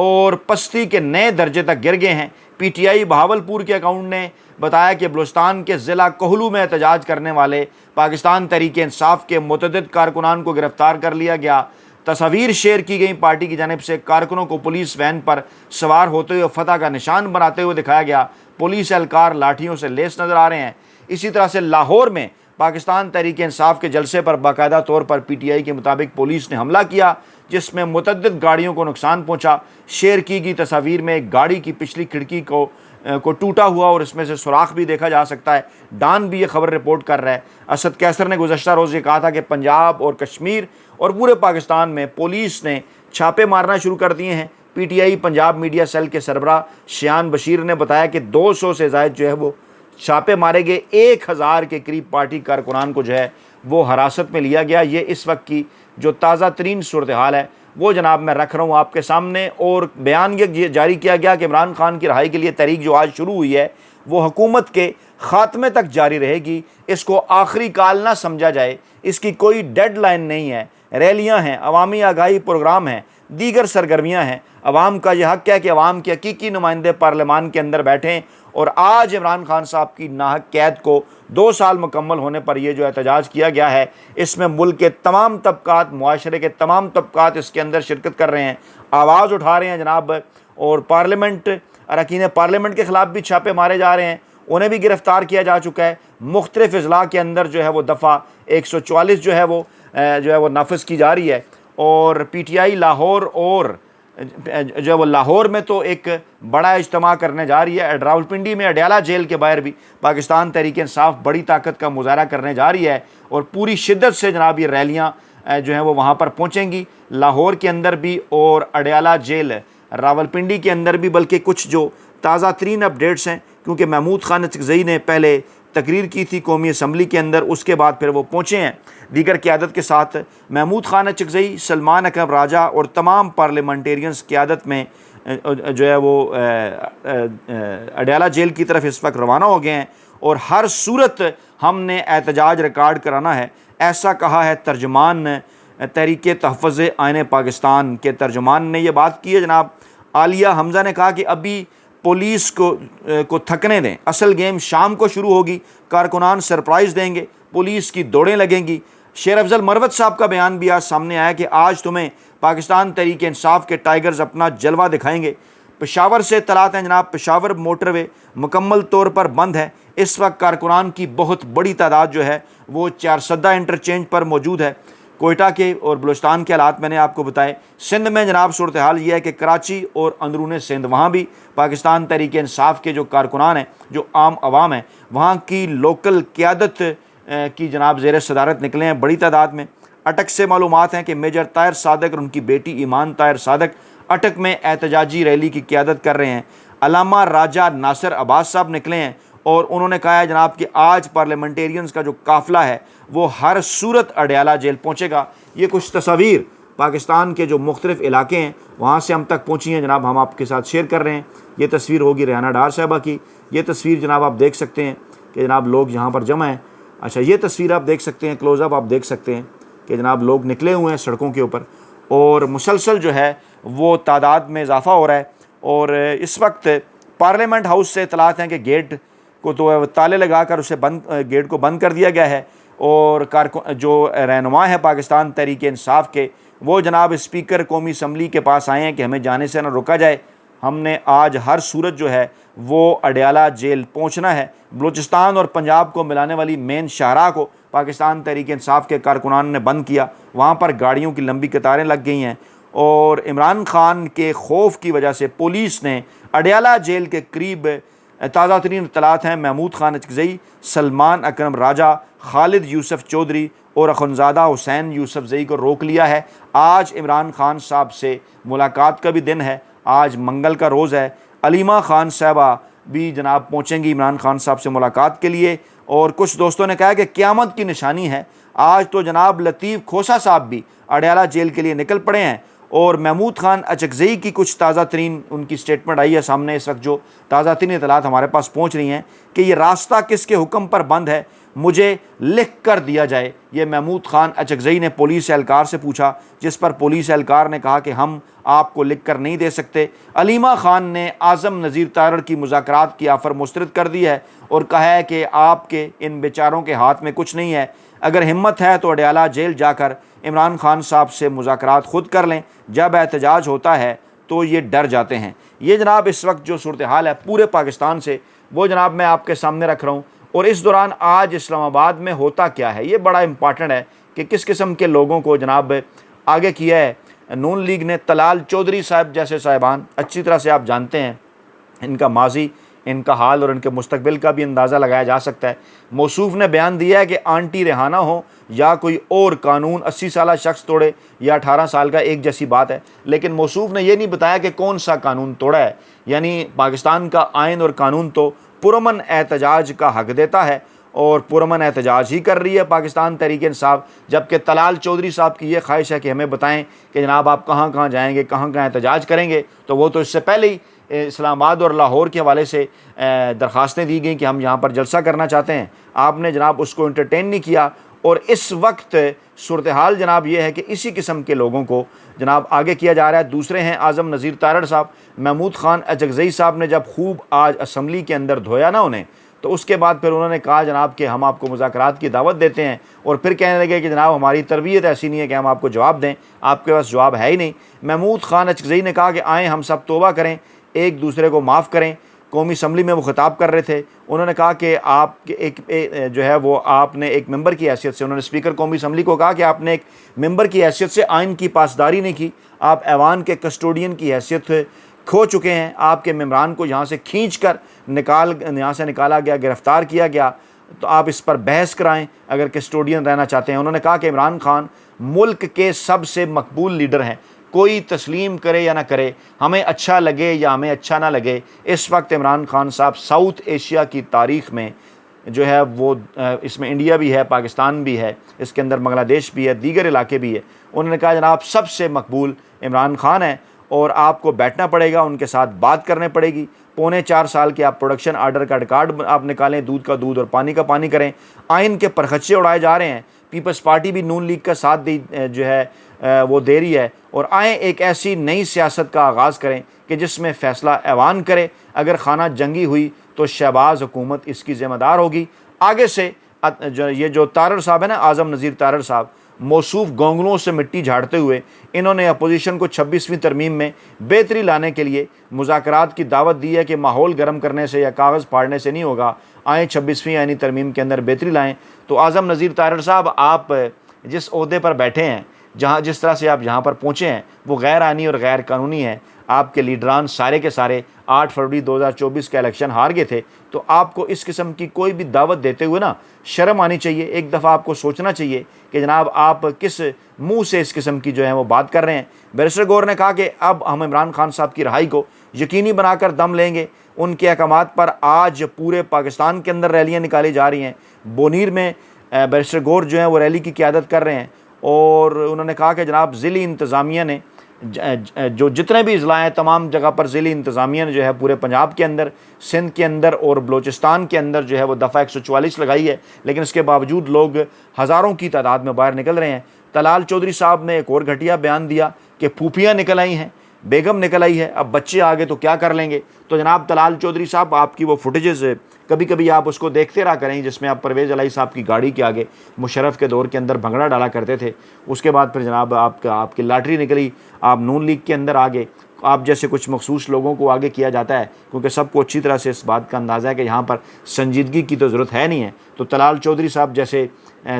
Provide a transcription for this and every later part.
اور پستی کے نئے درجے تک گر گئے ہیں۔ پی ٹی آئی بہاولپور کے اکاؤنٹ نے بتایا کہ بلوچستان کے ضلع کوہلو میں احتجاج کرنے والے پاکستان تحریک انصاف کے متعدد کارکنان کو گرفتار کر لیا گیا۔ تصاویر شیئر کی گئی۔ پارٹی کی جانب سے کارکنوں کو پولیس وین پر سوار ہوتے ہوئے فتح کا نشان بناتے ہوئے دکھایا گیا۔ پولیس اہلکار لاٹھیوں سے لیس نظر آ رہے ہیں۔ اسی طرح سے لاہور میں پاکستان تحریک انصاف کے جلسے پر باقاعدہ طور پر پی ٹی آئی کے مطابق پولیس نے حملہ کیا، جس میں متعدد گاڑیوں کو نقصان پہنچا۔ شیئر کی گئی تصاویر میں ایک گاڑی کی پچھلی کھڑکی کو ٹوٹا ہوا اور اس میں سے سوراخ بھی دیکھا جا سکتا ہے۔ ڈان بھی یہ خبر رپورٹ کر رہا ہے۔ اسد کیسر نے گزشتہ روز یہ کہا تھا کہ پنجاب اور کشمیر اور پورے پاکستان میں پولیس نے چھاپے مارنا شروع کر دیے ہیں۔ P T I Punjab media cell کے سربراہ شیان بشیر نے بتایا کہ 200 سے زائد جو ہے وہ چھاپے مارے گئے۔ 1000 کے قریب پارٹی کارکنان کو جو ہے وہ حراست میں لیا گیا۔ یہ اس وقت کی جو تازہ ترین صورتحال ہے وہ جناب میں رکھ رہا ہوں آپ کے سامنے، اور بیان یہ جاری کیا گیا کہ عمران خان کی رہائی کے لیے تحریک جو آج شروع ہوئی ہے وہ حکومت کے خاتمے تک جاری رہے گی۔ اس کو آخری کال نہ سمجھا جائے، اس کی کوئی ڈیڈ لائن نہیں ہے۔ ریلیاں ہیں، عوامی آگاہی پروگرام ہیں، دیگر سرگرمیاں ہیں۔ عوام کا یہ حق ہے کہ عوام کے حقیقی نمائندے پارلیمان کے اندر بیٹھیں، اور آج عمران خان صاحب کی ناحق قید کو 2 سال مکمل ہونے پر یہ جو احتجاج کیا گیا ہے، اس میں ملک کے تمام طبقات، معاشرے کے تمام طبقات اس کے اندر شرکت کر رہے ہیں، آواز اٹھا رہے ہیں جناب۔ اور پارلیمنٹ، اراکین پارلیمنٹ کے خلاف بھی چھاپے مارے جا رہے ہیں، انہیں بھی گرفتار کیا جا چکا ہے۔ مختلف اضلاع کے اندر جو ہے وہ دفعہ 144 جو ہے وہ نافذ کی جا رہی ہے۔ اور پی ٹی آئی لاہور اور جو ہے وہ لاہور میں تو ایک بڑا اجتماع کرنے جا رہی ہے۔ راولپنڈی میں اڈیالہ جیل کے باہر بھی پاکستان تحریک انصاف بڑی طاقت کا مظاہرہ کرنے جا رہی ہے، اور پوری شدت سے جناب یہ ریلیاں جو ہیں وہ وہاں پر پہنچیں گی، لاہور کے اندر بھی اور اڈیالہ جیل راولپنڈی کے اندر بھی۔ بلکہ کچھ جو تازہ ترین اپڈیٹس ہیں، کیونکہ محمود خان اچکزئی نے پہلے تقریر کی تھی قومی اسمبلی کے اندر، اس کے بعد پھر وہ پہنچے ہیں دیگر قیادت کے ساتھ۔ محمود خان اچکزئی، سلمان اکرم راجہ اور تمام پارلیمنٹیرینز قیادت میں جو ہے وہ اڈیالہ جیل کی طرف اس وقت روانہ ہو گئے ہیں، اور ہر صورت ہم نے احتجاج ریکارڈ کرانا ہے، ایسا کہا ہے ترجمان تحریک تحفظ آئین پاکستان کے ترجمان نے یہ بات کی ہے جناب۔ عالیہ حمزہ نے کہا کہ ابھی پولیس کو تھکنے دیں، اصل گیم شام کو شروع ہوگی، کارکنان سرپرائز دیں گے، پولیس کی دوڑیں لگیں گی۔ شیر افضل مروت صاحب کا بیان بھی آج سامنے آیا کہ آج تمہیں پاکستان تحریک انصاف کے ٹائیگرز اپنا جلوہ دکھائیں گے۔ پشاور سے اطلاعات ہیں جناب، پشاور موٹر وے مکمل طور پر بند ہے۔ اس وقت کارکنان کی بہت بڑی تعداد جو ہے وہ 4 انٹرچینج پر موجود ہے۔ کوئٹہ کے اور بلوچستان کے حالات میں نے آپ کو بتائے۔ سندھ میں جناب صورتحال یہ ہے کہ کراچی اور اندرون سندھ، وہاں بھی پاکستان تحریک انصاف کے جو کارکنان ہیں، جو عام عوام ہیں، وہاں کی لوکل قیادت کی جناب زیر صدارت نکلے ہیں بڑی تعداد میں۔ اٹک سے معلومات ہیں کہ میجر طاہر صادق اور ان کی بیٹی ایمان طاہر صادق اٹک میں احتجاجی ریلی کی قیادت کر رہے ہیں۔ علامہ راجہ ناصر عباس صاحب نکلے ہیں، اور انہوں نے کہا ہے جناب کہ آج پارلیمنٹیرینز کا جو قافلہ ہے وہ ہر صورت اڈیالہ جیل پہنچے گا۔ یہ کچھ تصاویر پاکستان کے جو مختلف علاقے ہیں وہاں سے ہم تک پہنچی ہیں جناب، ہم آپ کے ساتھ شیئر کر رہے ہیں۔ یہ تصویر ہوگی ریحانہ ڈار صاحبہ کی۔ یہ تصویر جناب آپ دیکھ سکتے ہیں کہ جناب لوگ یہاں پر جمع ہیں۔ اچھا، یہ تصویر آپ دیکھ سکتے ہیں، کلوز اپ آپ دیکھ سکتے ہیں کہ جناب لوگ نکلے ہوئے ہیں سڑکوں کے اوپر، اور مسلسل جو ہے وہ تعداد میں اضافہ ہو رہا ہے۔ اور اس وقت پارلیمنٹ ہاؤس سے اطلاعات ہیں کہ گیٹ کو تو تالے لگا کر اسے گیٹ کو بند کر دیا گیا ہے، اور جو رہنما ہے پاکستان تحریک انصاف کے، وہ جناب اسپیکر قومی اسمبلی کے پاس آئے ہیں کہ ہمیں جانے سے نہ روکا جائے، ہم نے آج ہر صورت جو ہے وہ اڈیالہ جیل پہنچنا ہے۔ بلوچستان اور پنجاب کو ملانے والی مین شاہراہ کو پاکستان تحریک انصاف کے کارکنان نے بند کیا، وہاں پر گاڑیوں کی لمبی قطاریں لگ گئی ہیں، اور عمران خان کے خوف کی وجہ سے پولیس نے اڈیالہ جیل کے قریب، تازہ ترین اطلاعات ہیں، محمود خان اچکزئی، سلمان اکرم راجہ، خالد یوسف چودھری اور اخنزادہ حسین یوسف زئی کو روک لیا ہے۔ آج عمران خان صاحب سے ملاقات کا بھی دن ہے، آج منگل کا روز ہے۔ علیمہ خان صاحبہ بھی جناب پہنچیں گی عمران خان صاحب سے ملاقات کے لیے، اور کچھ دوستوں نے کہا کہ قیامت کی نشانی ہے۔ آج تو جناب لطیف کھوسہ صاحب بھی اڈیالہ جیل کے لیے نکل پڑے ہیں، اور محمود خان اچکزئی کی کچھ تازہ ترین ان کی سٹیٹمنٹ آئی ہے سامنے اس وقت، جو تازہ ترین اطلاعات ہمارے پاس پہنچ رہی ہیں کہ یہ راستہ کس کے حکم پر بند ہے، مجھے لکھ کر دیا جائے۔ یہ محمود خان اچکزئی نے پولیس اہلکار سے پوچھا، جس پر پولیس اہلکار نے کہا کہ ہم آپ کو لکھ کر نہیں دے سکتے۔ علیمہ خان نے اعظم نذیر تارڑ کی مذاکرات کی آفر مسترد کر دی ہے اور کہا ہے کہ آپ کے ان بیچاروں کے ہاتھ میں کچھ نہیں ہے، اگر ہمت ہے تو اڈیالہ جیل جا کر عمران خان صاحب سے مذاکرات خود کر لیں، جب احتجاج ہوتا ہے تو یہ ڈر جاتے ہیں۔ یہ جناب اس وقت جو صورتحال ہے پورے پاکستان سے، وہ جناب میں آپ کے سامنے رکھ رہا ہوں۔ اور اس دوران آج اسلام آباد میں ہوتا کیا ہے، یہ بڑا امپارٹنٹ ہے کہ کس قسم کے لوگوں کو جناب آگے کیا ہے نون لیگ نے۔ طلال چودھری صاحب جیسے صاحبان اچھی طرح سے آپ جانتے ہیں، ان کا ماضی، ان کا حال اور ان کے مستقبل کا بھی اندازہ لگایا جا سکتا ہے۔ موصوف نے بیان دیا ہے کہ آنٹی ریحانہ ہو یا کوئی اور قانون 80 سالہ شخص توڑے یا 18 سال کا، ایک جیسی بات ہے، لیکن موصوف نے یہ نہیں بتایا کہ کون سا قانون توڑا ہے۔ یعنی پاکستان کا آئین اور قانون تو پرامن احتجاج کا حق دیتا ہے اور پرامن احتجاج ہی کر رہی ہے پاکستان تحریک انصاف، جبکہ طلال چودھری صاحب کی یہ خواہش ہے کہ ہمیں بتائیں کہ جناب آپ کہاں کہاں جائیں گے، کہاں کہاں احتجاج کریں گے۔ تو وہ تو اس سے پہلے ہی اسلام آباد اور لاہور کے حوالے سے درخواستیں دی گئیں کہ ہم یہاں پر جلسہ کرنا چاہتے ہیں، آپ نے جناب اس کو انٹرٹین نہیں کیا۔ اور اس وقت صورتحال جناب یہ ہے کہ اسی قسم کے لوگوں کو جناب آگے کیا جا رہا ہے۔ دوسرے ہیں اعظم نذیر تارڑ صاحب۔ محمود خان اچکزئی صاحب نے جب خوب آج اسمبلی کے اندر دھویا نا انہیں، تو اس کے بعد پھر انہوں نے کہا جناب کہ ہم آپ کو مذاکرات کی دعوت دیتے ہیں، اور پھر کہنے لگے کہ جناب ہماری تربیت ایسی نہیں ہے کہ ہم آپ کو جواب دیں، آپ کے پاس جواب ہے ہی نہیں۔ محمود خان اچکزئی نے کہا کہ آئیں ہم سب توبہ کریں، ایک دوسرے کو معاف کریں۔ قومی اسمبلی میں وہ خطاب کر رہے تھے، انہوں نے کہا کہ آپ ایک جو ہے وہ آپ نے ایک ممبر کی حیثیت سے، انہوں نے اسپیکر قومی اسمبلی کو کہا کہ آپ نے ایک ممبر کی حیثیت سے آئین کی پاسداری نہیں کی، آپ ایوان کے کسٹوڈین کی حیثیت کھو چکے ہیں، آپ کے ممبران کو یہاں سے کھینچ کر یہاں سے نکالا گیا، گرفتار کیا گیا، تو آپ اس پر بحث کرائیں اگر کسٹوڈین رہنا چاہتے ہیں۔ انہوں نے کہا کہ عمران خان ملک کے سب سے مقبول لیڈر ہیں، کوئی تسلیم کرے یا نہ کرے، ہمیں اچھا لگے یا ہمیں اچھا نہ لگے، اس وقت عمران خان صاحب ساؤتھ ایشیا کی تاریخ میں جو ہے وہ اس میں انڈیا بھی ہے، پاکستان بھی ہے، اس کے اندر بنگلہ دیش بھی ہے، دیگر علاقے بھی ہے۔ انہوں نے کہا جناب سب سے مقبول عمران خان ہے اور آپ کو بیٹھنا پڑے گا، ان کے ساتھ بات کرنے پڑے گی۔ 4.25 سال کے آپ پروڈکشن آرڈر کا ریکارڈ آپ نکالیں، دودھ کا دودھ اور پانی کا پانی کریں۔ آئین کے پرخچے اڑائے جا رہے ہیں، پیپلز پارٹی بھی نون لیگ کا ساتھ جو ہے وہ دے رہی ہے، اور آئیں ایک ایسی نئی سیاست کا آغاز کریں کہ جس میں فیصلہ ایوان کرے۔ اگر خانہ جنگی ہوئی تو شہباز حکومت اس کی ذمہ دار ہوگی۔ آگے سے یہ جو تارڑ صاحب ہے نا، اعظم نذیر تارڑ صاحب، موصوف گونگلوں سے مٹی جھاڑتے ہوئے انہوں نے اپوزیشن کو 26ویں ترمیم میں بہتری لانے کے لیے مذاکرات کی دعوت دی ہے کہ ماحول گرم کرنے سے یا کاغذ پھاڑنے سے نہیں ہوگا، آئیں 26ویں آئینی ترمیم کے اندر بہتری لائیں۔ تو اعظم نذیر تارڑ صاحب، آپ جس عہدے پر بیٹھے ہیں، جس طرح سے آپ یہاں پر پہنچے ہیں، وہ غیر آئینی اور غیر قانونی ہے۔ آپ کے لیڈران سارے کے سارے 8 فروری 2024 کا الیکشن ہار گئے تھے، تو آپ کو اس قسم کی کوئی بھی دعوت دیتے ہوئے نا شرم آنی چاہیے، ایک دفعہ آپ کو سوچنا چاہیے کہ جناب آپ کس منہ سے اس قسم کی جو ہے وہ بات کر رہے ہیں۔ بیرسٹر گور نے کہا کہ اب ہم عمران خان صاحب کی رہائی کو یقینی بنا کر دم لیں گے۔ ان کے احکامات پر آج پورے پاکستان کے اندر ریلیاں نکالی جا رہی ہیں۔ بونیر میں بیرسٹر گور جو ہیں وہ ریلی کی قیادت کر رہے ہیں، اور انہوں نے کہا کہ جناب ضلعی انتظامیہ نے جو جتنے بھی اضلاع ہیں، تمام جگہ پر ضلعی انتظامیہ نے جو ہے پورے پنجاب کے اندر، سندھ کے اندر اور بلوچستان کے اندر جو ہے وہ دفعہ 144 لگائی ہے، لیکن اس کے باوجود لوگ ہزاروں کی تعداد میں باہر نکل رہے ہیں۔ طلال چودھری صاحب نے ایک اور گھٹیا بیان دیا کہ پھوپھیاں نکل آئی ہیں، بیگم نکل آئی ہے، اب بچے آگے تو کیا کر لیں گے۔ تو جناب طلال چودھری صاحب، آپ کی وہ فوٹیجز کبھی کبھی آپ اس کو دیکھتے رہا کریں جس میں آپ پرویز الہی صاحب کی گاڑی کے آگے مشرف کے دور کے اندر بھنگڑا ڈالا کرتے تھے۔ اس کے بعد پھر جناب آپ کی لاٹری نکلی، آپ نون لیگ کے اندر آگے، آپ جیسے کچھ مخصوص لوگوں کو آگے کیا جاتا ہے، کیونکہ سب کو اچھی طرح سے اس بات کا اندازہ ہے کہ یہاں پر سنجیدگی کی تو ضرورت ہے نہیں ہے۔ تو طلال چودھری صاحب جیسے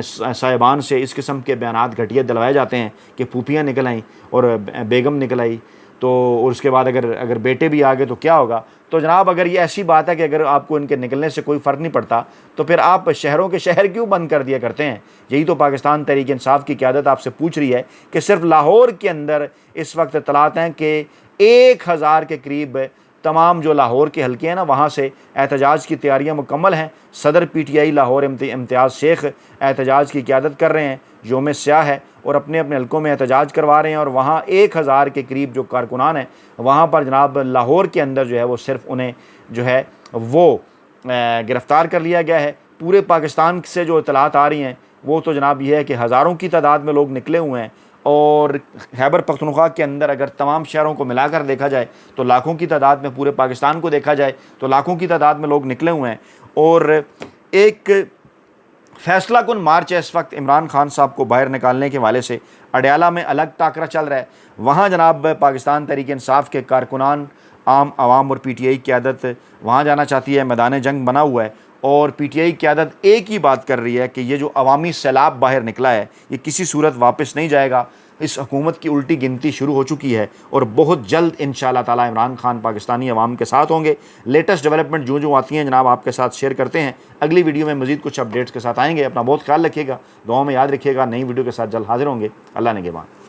صاحبان سے اس قسم کے بیانات گھٹیا دلوائے جاتے ہیں کہ پھوپھیاں نکل آئیں اور بیگم نکل آئی، تو اور اس کے بعد اگر بیٹے بھی آ گئے تو کیا ہوگا۔ تو جناب اگر یہ ایسی بات ہے کہ اگر آپ کو ان کے نکلنے سے کوئی فرق نہیں پڑتا، تو پھر آپ شہروں کے شہر کیوں بند کر دیا کرتے ہیں؟ یہی تو پاکستان تحریک انصاف کی قیادت آپ سے پوچھ رہی ہے کہ صرف لاہور کے اندر اس وقت اطلاعات ہیں کہ 1000 کے قریب تمام جو لاہور کے حلقے ہیں نا وہاں سے احتجاج کی تیاریاں مکمل ہیں۔ صدر پی ٹی آئی لاہور امتیاز شیخ احتجاج کی قیادت کر رہے ہیں، یوم سیاہ ہے، اور اپنے اپنے حلقوں میں احتجاج کروا رہے ہیں، اور وہاں 1000 کے قریب جو کارکنان ہیں وہاں پر جناب لاہور کے اندر جو ہے وہ صرف انہیں جو ہے وہ گرفتار کر لیا گیا ہے۔ پورے پاکستان سے جو اطلاعات آ رہی ہیں وہ تو جناب یہ ہے کہ ہزاروں کی تعداد میں لوگ نکلے ہوئے ہیں، اور خیبر پختونخوا کے اندر اگر تمام شہروں کو ملا کر دیکھا جائے تو لاکھوں کی تعداد میں، پورے پاکستان کو دیکھا جائے تو لاکھوں کی تعداد میں لوگ نکلے ہوئے ہیں۔ اور ایک فیصلہ کن مارچ ہے اس وقت عمران خان صاحب کو باہر نکالنے کے حوالے سے۔ اڈیالہ میں الگ ٹاکرا چل رہا ہے، وہاں جناب پاکستان تحریک انصاف کے کارکنان، عام عوام اور پی ٹی آئی قیادت وہاں جانا چاہتی ہے، میدان جنگ بنا ہوا ہے، اور پی ٹی آئی قیادت ایک ہی بات کر رہی ہے کہ یہ جو عوامی سیلاب باہر نکلا ہے یہ کسی صورت واپس نہیں جائے گا۔ اس حکومت کی الٹی گنتی شروع ہو چکی ہے، اور بہت جلد انشاءاللہ تعالی عمران خان پاکستانی عوام کے ساتھ ہوں گے۔ لیٹسٹ ڈیولپمنٹ جو آتی ہیں جناب آپ کے ساتھ شیئر کرتے ہیں۔ اگلی ویڈیو میں مزید کچھ اپڈیٹس کے ساتھ آئیں گے۔ اپنا بہت خیال رکھیے گا، دعاؤں میں یاد رکھیے گا۔ نئی ویڈیو کے ساتھ جلد حاضر ہوں گے۔ اللہ نگہبان۔